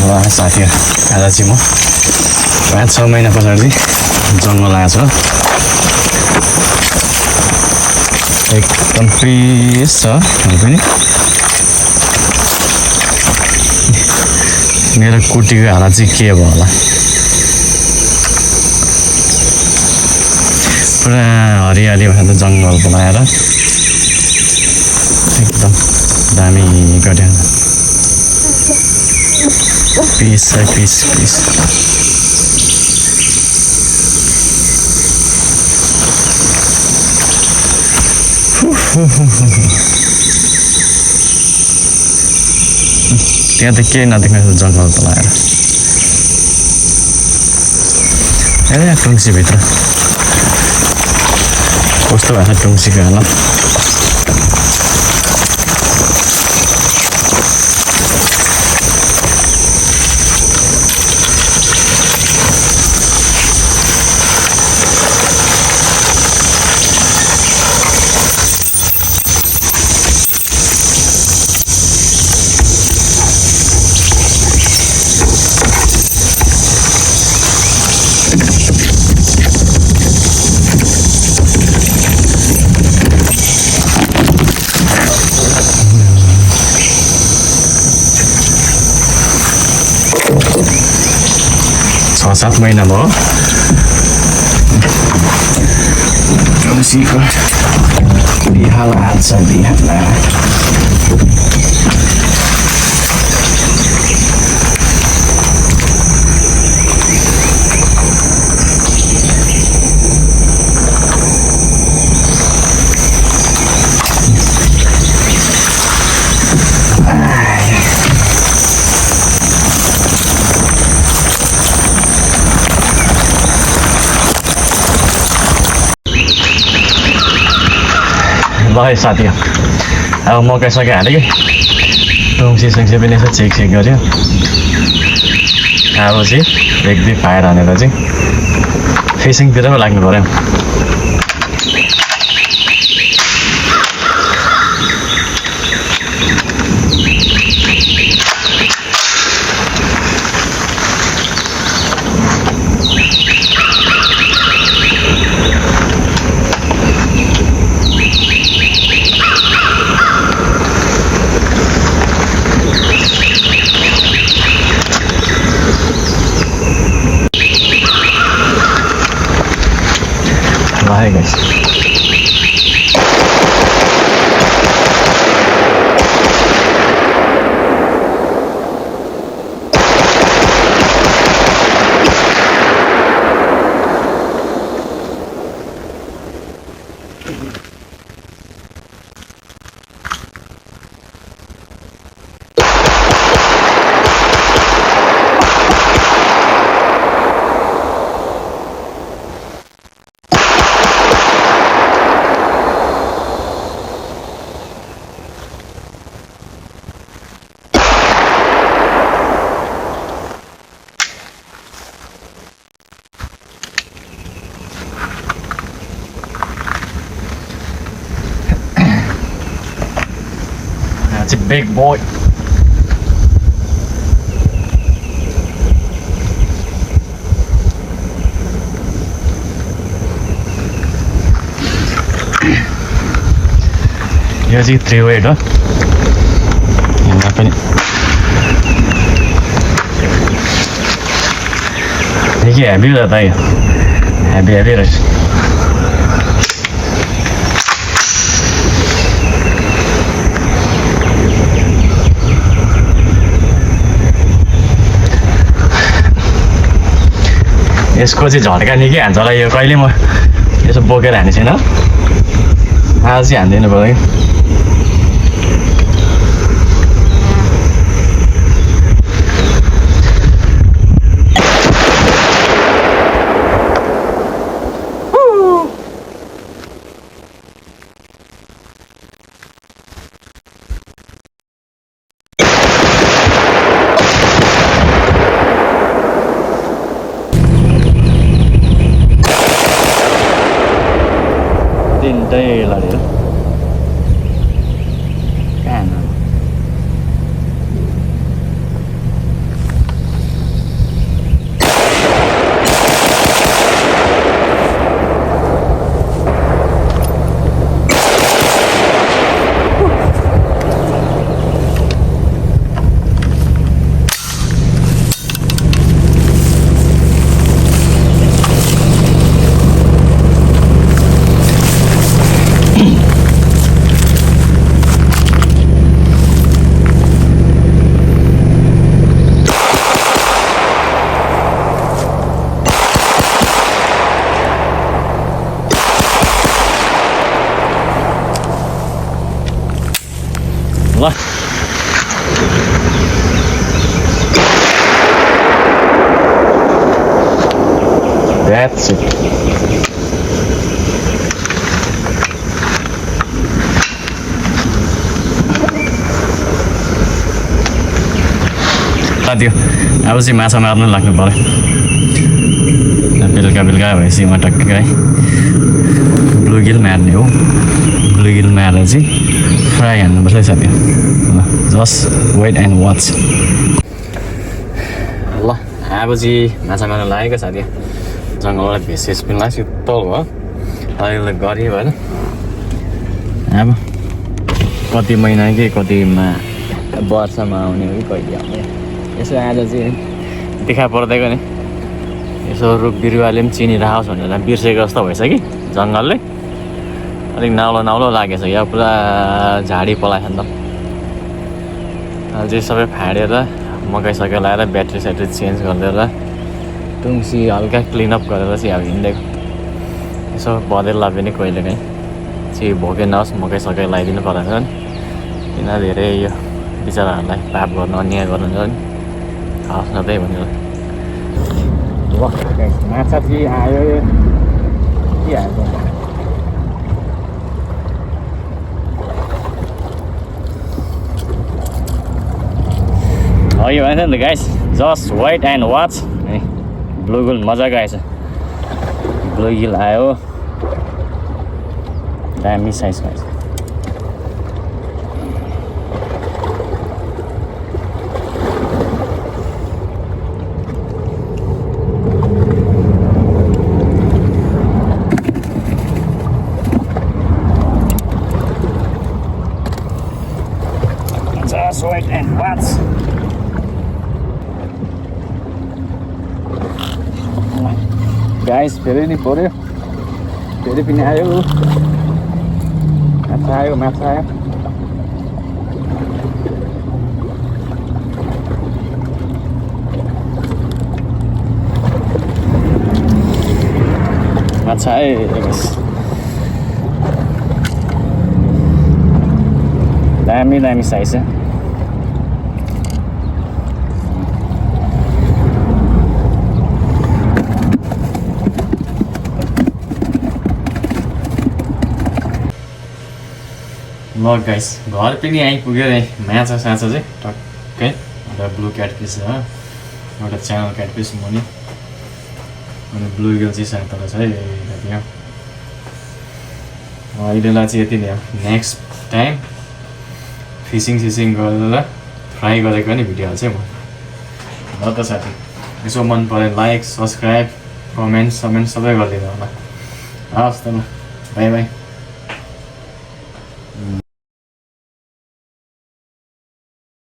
साथी आज चाहिँ म 5-6 महिना पछाडि जङ्गल आएको छ एकदम फ्रेस छ पनि मेरो कुटीको हालत चाहिँ के भयो होला पुरा हरियाली भएर जङ्गल बनाएर एकदम दामी गऱ्यो पिस है पिस पिस त्यहाँ त केही नदेख्ने जङ्गल बनाएर ए टुङ्सीभित्र कस्तो भएको टुङ्सीको हालत सात महिना भयो टुङ्सीको बिहाल हाल्छ बिहाल ल है साथी अब मकै सकै हाल्यो कि टुङ्सी सुङ्सी पनि यसो चेक गऱ्यो अब चाहिँ 1-2 फायर हानेर चाहिँ फिसिङतिर पो लाग्नु पऱ्यो Hi guys. That's a big boy. Here's the 3-weight, huh? देखिए हैवी हो जाता है हैवी रश यसको चाहिँ झड्का निकै हान्छ होला यो कहिले म यसो बोकेर हाने छैन आज चाहिँ हान्दिनु पर्यो Đây là để can ल That's it. त्यो अब चाहिँ माछा मार्नु लाग्नु पर्यो बेलुका बेलुका भएपछि म टक्कै ब्लुगिल मार्ने हो ब्लुगिल मारेर चाहिँ फ्राई हान्नुपर्छ है साथी ल जस्ट वेट एन्ड वाच ल अब चाहिँ माछा मार्न लागेको साथी जङ्गलबाट भेसेस पनि लाग्छ तल भयो अहिले गरी भएन अब कति महिना कि कतिमा वर्षमा आउने हो कि कहिले आउने यसो आज चाहिँ देखा पर्दैको नि यसो रुख बिरुवाले पनि चिनिरहेको भनेर बिर्सेको जस्तो भएछ कि जङ्गलले अलिक नाउलो नाउलो लागेछ या पुरा झाडी पलाएछ नि त अहिले चाहिँ सबै फाडेर मकैसकै लगाएर ब्याट्री स्याट्री चेन्ज गरिदिएर टुङ्सी हल्का क्लिनअप गरेर चाहिँ अब हिँडेको यसो बँदेला पनि कहिले काहीँ चाहिँ भोके नहोस् मकैसकै लगाइदिनु परेछ नि किन धेरै यो बिचराहरूलाई पाप गर्नु अन्याय गर्नु हुन्छ नि हस् न त्यही भनेर ल माछा कि आयो के आयो यो भन्छ नि त guys just wait and watch bluegill मजाको आएछ ब्लुगिल आयो दामी साइजको आएछ Just wait and watch. Guys, फेरि नि पर्यो फेरि पनि आयो माछा आयो माछा आयो माछा आयो दामी दामी साइज छ ल गाइस घर पनि आइपुग्यो माछा साछा चाहिँ टक्कै एउटा ब्लू क्याटफिस छ एउटा च्यानल क्याटफिस मुनि अनि ब्लुगिल चाहिँ सानो तल छ है त्यहाँ अहिलेलाई चाहिँ यति नै हो नेक्स्ट टाइम फिसिङ गरेर फ्राई गरेको नि भिडियो हाल्छ म ल त साथी यसो मन पऱ्यो लाइक सब्सक्राइब कमेन्ट सबै गरिदिनु होला हस् त ल बाई बाई